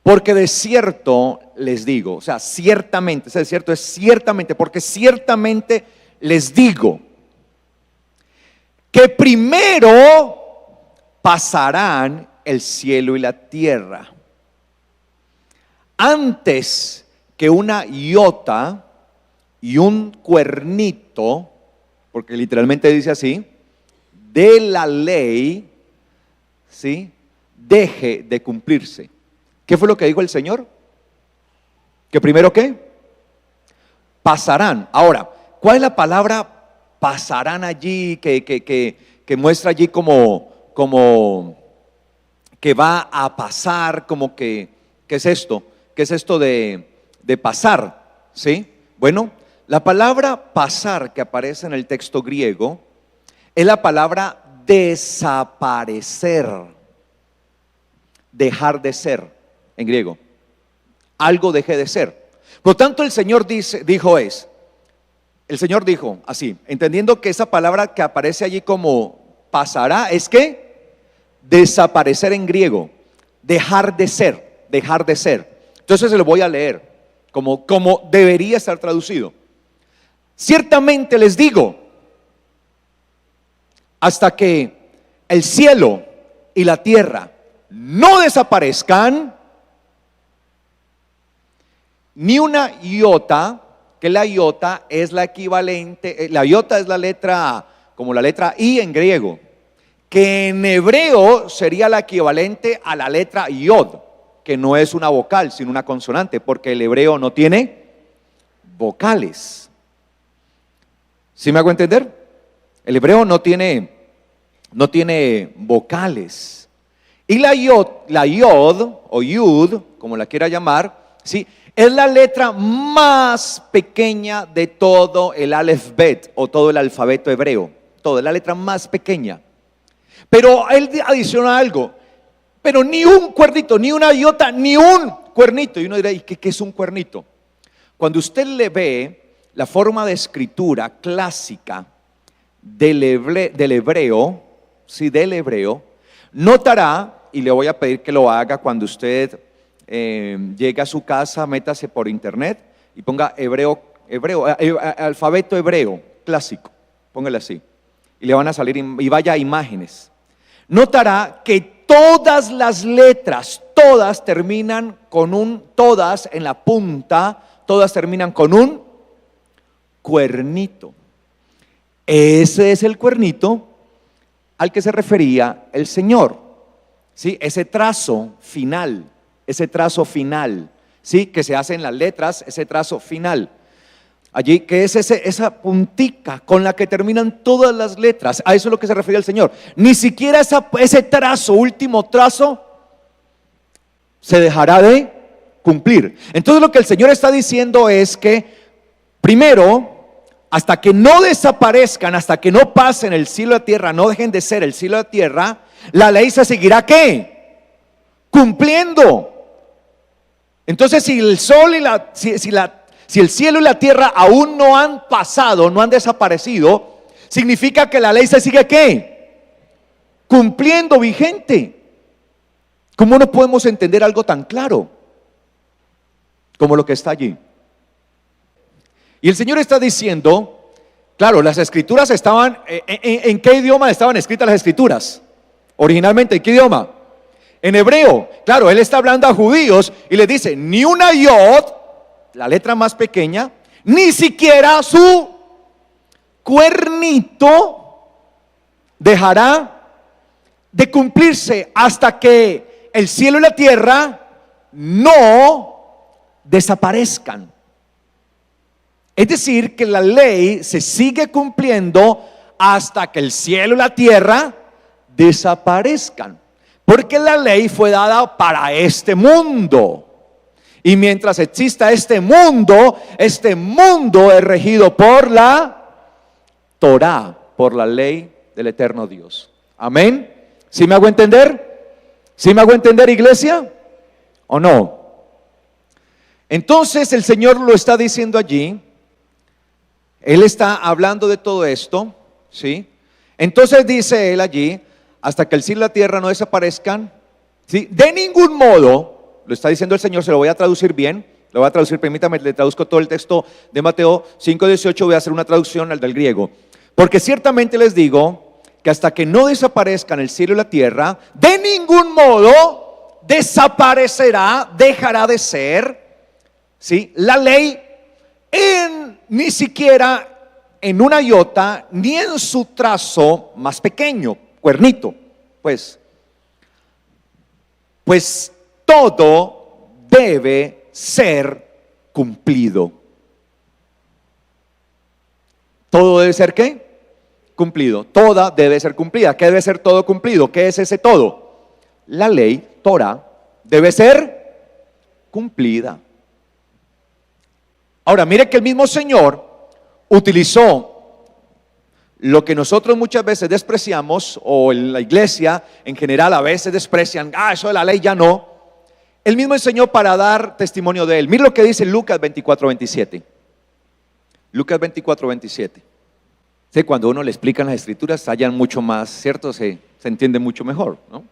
porque de cierto les digo, o sea, ciertamente, ese de cierto es ciertamente, porque ciertamente les digo que primero pasarán el cielo y la tierra antes que una iota y un cuernito, porque literalmente dice así, de la ley, ¿sí?, deje de cumplirse. ¿Qué fue lo que dijo el Señor? ¿Que primero qué? Pasarán. Ahora, ¿cuál es la palabra pasarán allí que muestra allí como que va a pasar, como que, ¿qué es esto? ¿Qué es esto de pasar? ¿Sí? Bueno, la palabra pasar que aparece en el texto griego es la palabra desaparecer, dejar de ser en griego. Algo deje de ser. Por lo tanto, el Señor el Señor dijo así, entendiendo que esa palabra que aparece allí como pasará es que desaparecer en griego, dejar de ser, dejar de ser. Entonces se lo voy a leer como debería estar traducido. Ciertamente les digo, hasta que el cielo y la tierra no desaparezcan, ni una iota, que la iota es la equivalente, la iota es la letra, como la letra I en griego, que en hebreo sería la equivalente a la letra yod, que no es una vocal, sino una consonante, porque el hebreo no tiene vocales. ¿Sí me hago entender? El hebreo no tiene vocales. Y la yod o yud, como la quiera llamar, ¿sí?, es la letra más pequeña de todo el alefbet o todo el alfabeto hebreo. Todo, es la letra más pequeña. Pero él adiciona algo. Pero ni un cuernito, ni una iota, ni un cuernito. Y uno dirá, ¿y qué es un cuernito? Cuando usted le ve la forma de escritura clásica del hebreo, sí, del hebreo, notará, y le voy a pedir que lo haga cuando usted llegue a su casa, métase por internet y ponga alfabeto hebreo clásico, póngale así, y le van a salir, y vaya a imágenes. Notará que todas las letras, todas terminan con todas en la punta, todas terminan con un cuernito. Ese es el cuernito al que se refería el Señor, ¿sí? Ese trazo final, ¿sí?, que se hace en las letras, ese trazo final. Allí, que es esa puntica con la que terminan todas las letras. A eso es lo que se refiere el Señor. Ni siquiera ese trazo, último trazo, se dejará de cumplir. Entonces lo que el Señor está diciendo es que primero, hasta que no desaparezcan, hasta que no pasen el cielo y la tierra, no dejen de ser el cielo y la tierra, la ley se seguirá ¿qué? Cumpliendo. Entonces si el sol y si el cielo y la tierra aún no han pasado, no han desaparecido, significa que la ley se sigue ¿qué? Cumpliendo, vigente. ¿Cómo no podemos entender algo tan claro como lo que está allí? Y el Señor está diciendo, claro, las escrituras estaban, ¿en qué idioma estaban escritas las escrituras? Originalmente, ¿en qué idioma? En hebreo. Claro, Él está hablando a judíos y les dice, ni una yod, la letra más pequeña, ni siquiera su cuernito dejará de cumplirse hasta que el cielo y la tierra no desaparezcan. Es decir, que la ley se sigue cumpliendo hasta que el cielo y la tierra desaparezcan. Porque la ley fue dada para este mundo. Y mientras exista este mundo es regido por la Torá, por la ley del eterno Dios. Amén. ¿Sí me hago entender? ¿Sí me hago entender, iglesia? ¿O no? Entonces el Señor lo está diciendo allí. Él está hablando de todo esto, ¿sí? Entonces dice Él allí, hasta que el cielo y la tierra no desaparezcan, ¿sí? De ningún modo, lo está diciendo el Señor, se lo voy a traducir bien, lo voy a traducir, permítame, le traduzco todo el texto de Mateo 5:18, voy a hacer una traducción al del griego. Porque ciertamente les digo que hasta que no desaparezcan el cielo y la tierra, de ningún modo desaparecerá, dejará de ser, ¿sí? La ley ni siquiera en una iota, ni en su trazo más pequeño, cuernito, pues todo debe ser cumplido. ¿Todo debe ser qué? Cumplido. Toda debe ser cumplida. ¿Qué debe ser todo cumplido? ¿Qué es ese todo? La ley, Torah, debe ser cumplida. Ahora, mire que el mismo Señor utilizó lo que nosotros muchas veces despreciamos, o en la iglesia en general a veces desprecian, eso de la ley ya no. Él mismo enseñó para dar testimonio de él. Mire lo que dice Lucas 24:27. Lucas 24:27. Sí, cuando uno le explica las escrituras, hallan mucho más, ¿cierto? Se entiende mucho mejor, ¿no?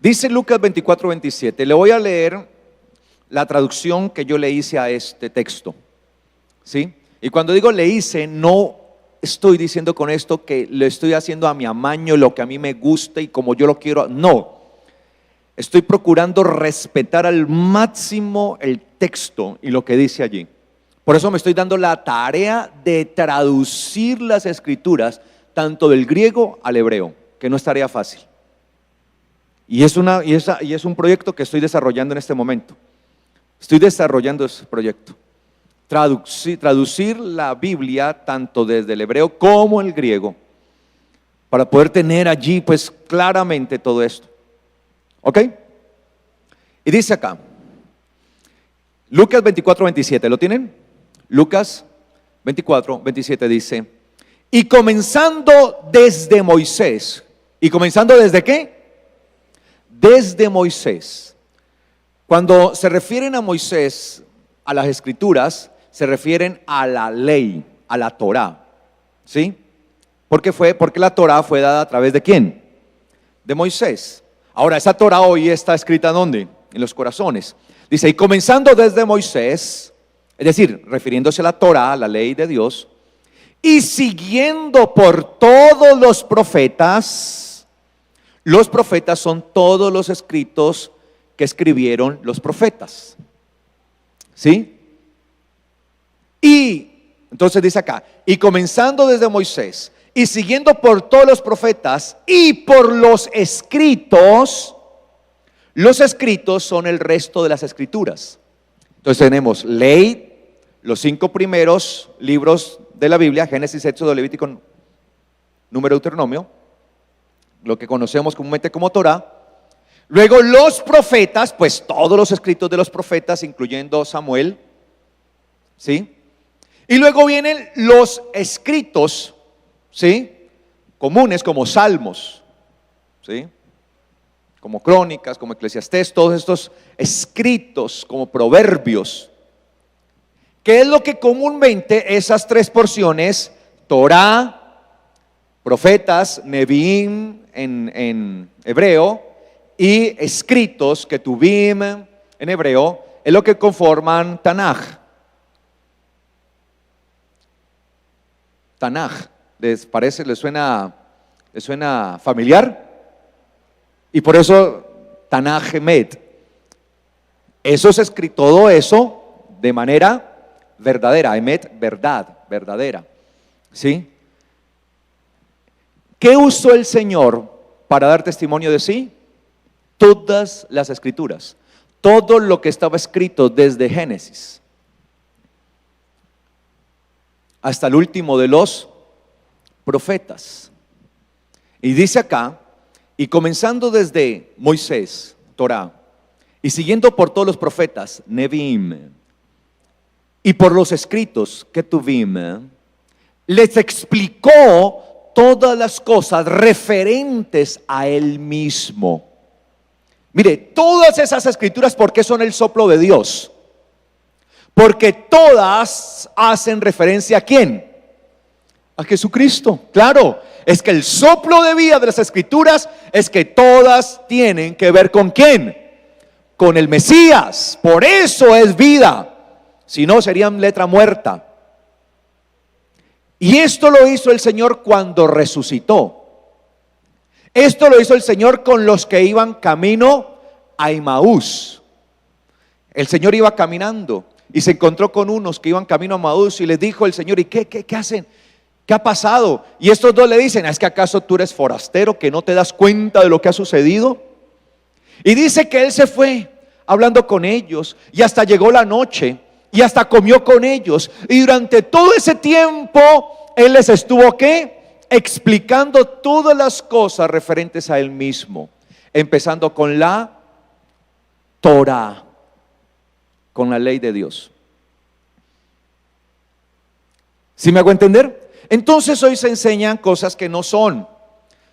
Dice Lucas 24:27. Le voy a leer la traducción que yo le hice a este texto, ¿sí? Y cuando digo le hice, no estoy diciendo con esto que le estoy haciendo a mi amaño lo que a mí me gusta y como yo lo quiero, no. Estoy procurando respetar al máximo el texto y lo que dice allí. Por eso me estoy dando la tarea de traducir las escrituras tanto del griego al hebreo, que no es tarea fácil. Y es un proyecto que estoy desarrollando en este momento. Estoy desarrollando ese proyecto. Traducir la Biblia tanto desde el hebreo como el griego, para poder tener allí pues claramente todo esto. ¿Ok? Y dice acá, Lucas 24:27, ¿lo tienen? Lucas 24:27 dice, y comenzando desde Moisés. ¿Y comenzando desde qué? Desde Moisés. Cuando se refieren a Moisés, a las escrituras, se refieren a la ley, a la Torá, ¿sí? Porque la Torá fue dada a través de ¿quién? De Moisés. Ahora, esa Torá hoy está escrita ¿dónde? En los corazones. Dice, y comenzando desde Moisés, es decir, refiriéndose a la Torá, a la ley de Dios, y siguiendo por todos los profetas son todos los escritos que escribieron los profetas, ¿sí? Y entonces dice acá, y comenzando desde Moisés y siguiendo por todos los profetas y por los escritos son el resto de las escrituras. Entonces tenemos ley, los 5 primeros libros de la Biblia, Génesis, Éxodo, Levítico, Número, Deuteronomio, lo que conocemos comúnmente como Torá. Luego los profetas, pues todos los escritos de los profetas, incluyendo Samuel, ¿sí? Y luego vienen los escritos, ¿sí? Comunes como Salmos, ¿sí? Como Crónicas, como Eclesiastés, todos estos escritos como Proverbios. ¿Qué es lo que comúnmente esas 3 porciones, Torá, Profetas, Neviim en hebreo, y escritos, Ketuvim en hebreo, es lo que conforman Tanaj. Tanaj, ¿les parece, les suena familiar? Y por eso Tanaj Emet. Eso es escrito, todo eso de manera verdadera. Emet, verdad, verdadera. ¿Sí? ¿Qué usó el Señor para dar testimonio de sí? Todas las escrituras, todo lo que estaba escrito desde Génesis hasta el último de los profetas. Y dice acá, y comenzando desde Moisés, Torá, y siguiendo por todos los profetas, Neviim, y por los escritos, Ketuvim, les explicó todas las cosas referentes a él mismo. Mire, todas esas escrituras, ¿por qué son el soplo de Dios? Porque todas hacen referencia ¿a quién? A Jesucristo. Claro, es que el soplo de vida de las escrituras es que todas tienen que ver ¿con quién? Con el Mesías. Por eso es vida. Si no, serían letra muerta. Y esto lo hizo el Señor cuando resucitó. Esto lo hizo el Señor con los que iban camino a Emaús. El Señor iba caminando y se encontró con unos que iban camino a Emaús y les dijo el Señor: ¿y qué hacen? ¿Qué ha pasado? Y estos dos le dicen: ¿es que acaso tú eres forastero que no te das cuenta de lo que ha sucedido? Y dice que él se fue hablando con ellos y hasta llegó la noche y hasta comió con ellos. Y durante todo ese tiempo él les estuvo ¿qué? Explicando todas las cosas referentes a él mismo, empezando con la Torah, con la ley de Dios. ¿Sí me hago entender? Entonces hoy se enseñan cosas que no son,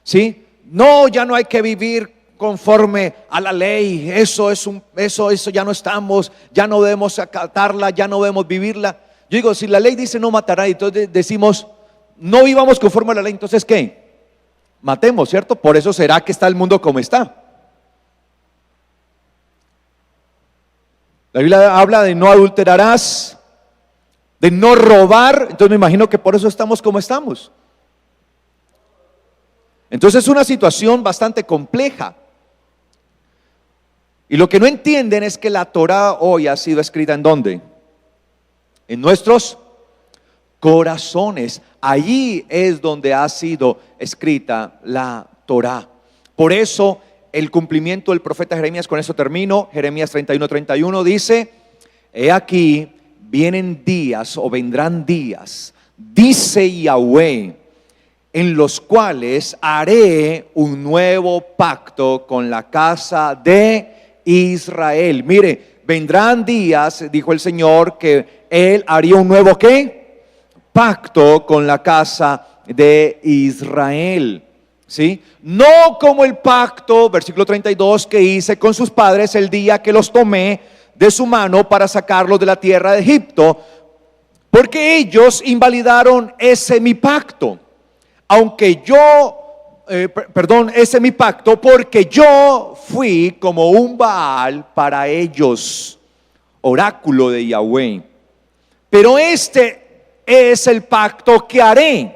¿sí? No, ya no hay que vivir conforme a la ley. Eso ya no estamos, ya no debemos acatarla, ya no debemos vivirla. Yo digo, si la ley dice no matará, entonces decimos no vivamos conforme a la ley, entonces ¿qué? Matemos, ¿cierto? Por eso será que está el mundo como está. La Biblia habla de no adulterarás, de no robar. Entonces me imagino que por eso estamos como estamos. Entonces es una situación bastante compleja. Y lo que no entienden es que la Torah hoy ha sido escrita ¿en dónde? En nuestros corazones. Allí es donde ha sido escrita la Torah. Por eso el cumplimiento del profeta Jeremías, con eso termino, Jeremías 31:31 dice: he aquí vienen días o vendrán días, dice Yahweh, en los cuales haré un nuevo pacto con la casa de Israel. Mire, vendrán días, dijo el Señor, que Él haría un nuevo ¿qué? Pacto con la casa de Israel. ¿Sí? No como el pacto, versículo 32, que hice con sus padres el día que los tomé de su mano para sacarlos de la tierra de Egipto, porque ellos invalidaron ese mi pacto. Aunque yo, ese mi pacto, porque yo fui como un Baal para ellos, oráculo de Yahweh. Pero este es el pacto que haré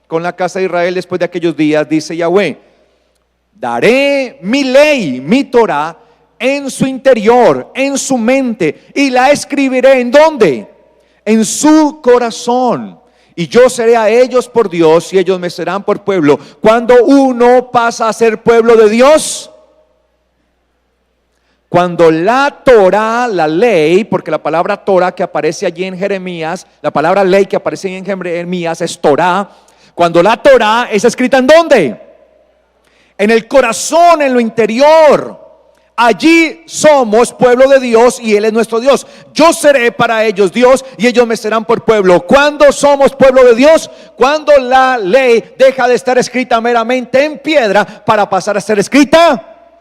con la casa de Israel después de aquellos días, dice Yahweh: daré mi ley, mi Torah, en su interior, en su mente, y la escribiré ¿en dónde? En su corazón. Y yo seré a ellos por Dios y ellos me serán por pueblo. Cuando uno pasa a ser pueblo de Dios, cuando la Torah, la ley, porque la palabra Torah que aparece allí en Jeremías, la palabra ley que aparece en Jeremías es Torah. Cuando la Torah es escrita ¿en dónde? En el corazón, en lo interior. Allí somos pueblo de Dios y Él es nuestro Dios. Yo seré para ellos Dios y ellos me serán por pueblo. ¿Cuándo somos pueblo de Dios? Cuando la ley deja de estar escrita meramente en piedra para pasar a ser escrita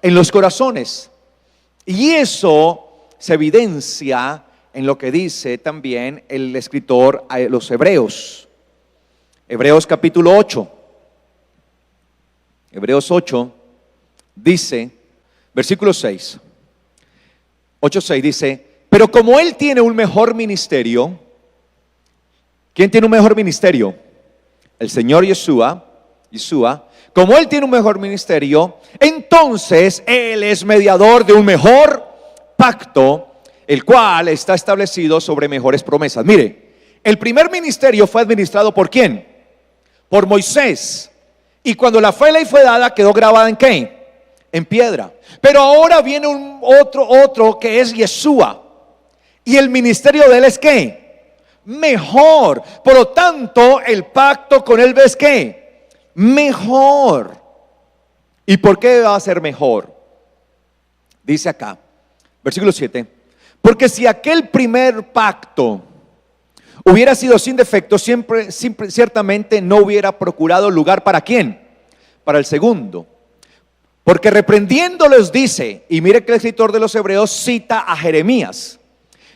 en los corazones. Y eso se evidencia en lo que dice también el escritor a los Hebreos. Hebreos capítulo 8. Hebreos 8 dice, versículo 6, 8:6 dice, pero como Él tiene un mejor ministerio, ¿quién tiene un mejor ministerio? El Señor Yeshua, como Él tiene un mejor ministerio, entonces Él es mediador de un mejor pacto, el cual está establecido sobre mejores promesas. Mire, el primer ministerio fue administrado ¿por quién? Por Moisés. Y cuando la ley fue dada, quedó grabada ¿en qué? En piedra. Pero ahora viene otro que es Yeshua. Y el ministerio de Él es ¿qué? Mejor. Por lo tanto, el pacto con Él es ¿qué? Mejor. ¿Y por qué va a ser mejor? Dice acá, versículo 7. Porque si aquel primer pacto hubiera sido sin defecto, ciertamente no hubiera procurado lugar ¿para quién? Para el segundo. Porque reprendiéndoles dice, y mire que el escritor de los Hebreos cita a Jeremías: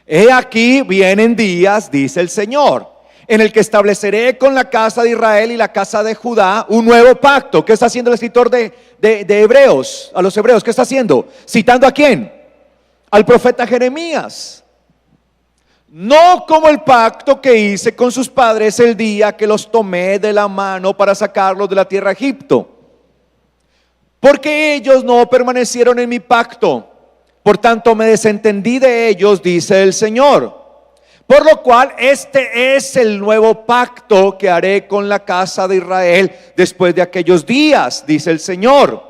he aquí vienen días, dice el Señor, en el que estableceré con la casa de Israel y la casa de Judá un nuevo pacto. ¿Qué está haciendo el escritor de Hebreos? A los Hebreos, ¿qué está haciendo? ¿Citando a quién? Al profeta Jeremías. No como el pacto que hice con sus padres el día que los tomé de la mano para sacarlos de la tierra de Egipto, porque ellos no permanecieron en mi pacto, por tanto me desentendí de ellos, dice el Señor. Por lo cual este es el nuevo pacto que haré con la casa de Israel después de aquellos días, dice el Señor.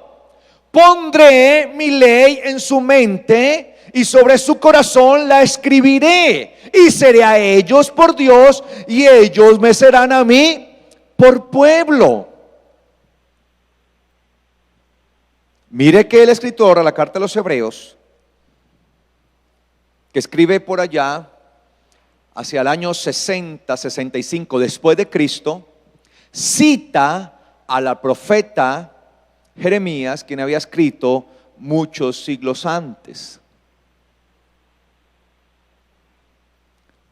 Pondré mi ley en su mente y sobre su corazón la escribiré, y seré a ellos por Dios y ellos me serán a mí por pueblo. Mire que el escritor a la carta de los Hebreos, que escribe por allá hacia el año 60-65 después de Cristo, cita a la profeta Jeremías, quien había escrito muchos siglos antes.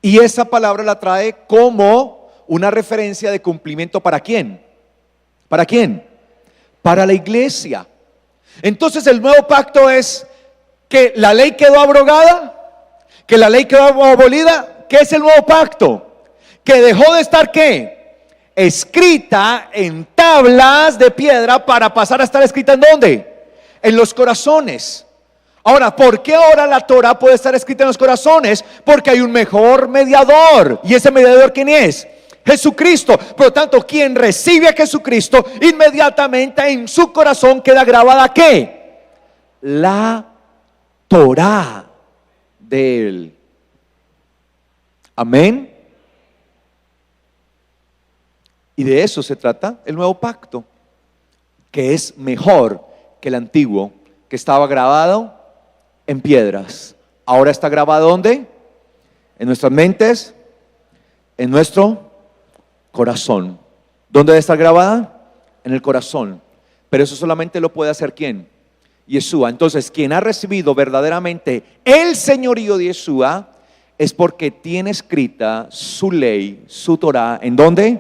Y esa palabra la trae como una referencia de cumplimiento ¿para quién? ¿Para quién? Para la iglesia. Entonces el nuevo pacto es que la ley quedó abrogada, que la ley quedó abolida. ¿Qué es el nuevo pacto? Que dejó de estar ¿qué? Escrita en tablas de piedra para pasar a estar escrita ¿en dónde? En los corazones. Ahora, ¿por qué ahora la Torah puede estar escrita en los corazones? Porque hay un mejor mediador. ¿Y ese mediador quién es? Jesucristo. Por lo tanto, quien recibe a Jesucristo, inmediatamente en su corazón queda grabada ¿qué? La Torah de Él. Amén. Y de eso se trata el nuevo pacto, que es mejor que el antiguo, que estaba grabado en piedras. Ahora está grabado ¿dónde? En nuestras mentes, en nuestro corazón. ¿Dónde debe estar grabada? En el corazón. Pero eso solamente lo puede hacer ¿quién? Yeshua. Entonces, quien ha recibido verdaderamente el señorío de Yeshua es porque tiene escrita su ley, su Torah. ¿En dónde?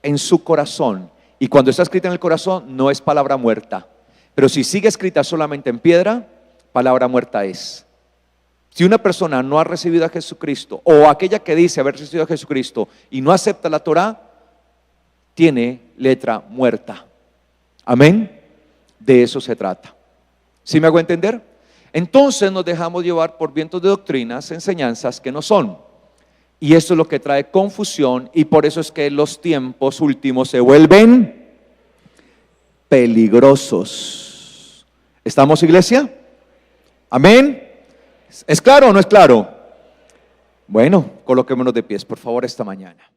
En su corazón. Y cuando está escrita en el corazón no es palabra muerta. Pero si sigue escrita solamente en piedra, palabra muerta es. Si una persona no ha recibido a Jesucristo, o aquella que dice haber recibido a Jesucristo y no acepta la Torah, tiene letra muerta. Amén. De eso se trata. ¿Sí me hago entender? Entonces nos dejamos llevar por vientos de doctrinas, enseñanzas que no son. Y eso es lo que trae confusión, y por eso es que los tiempos últimos se vuelven peligrosos. ¿Estamos, iglesia? Amén. ¿Es claro o no es claro? Bueno, coloquémonos de pies, por favor, esta mañana.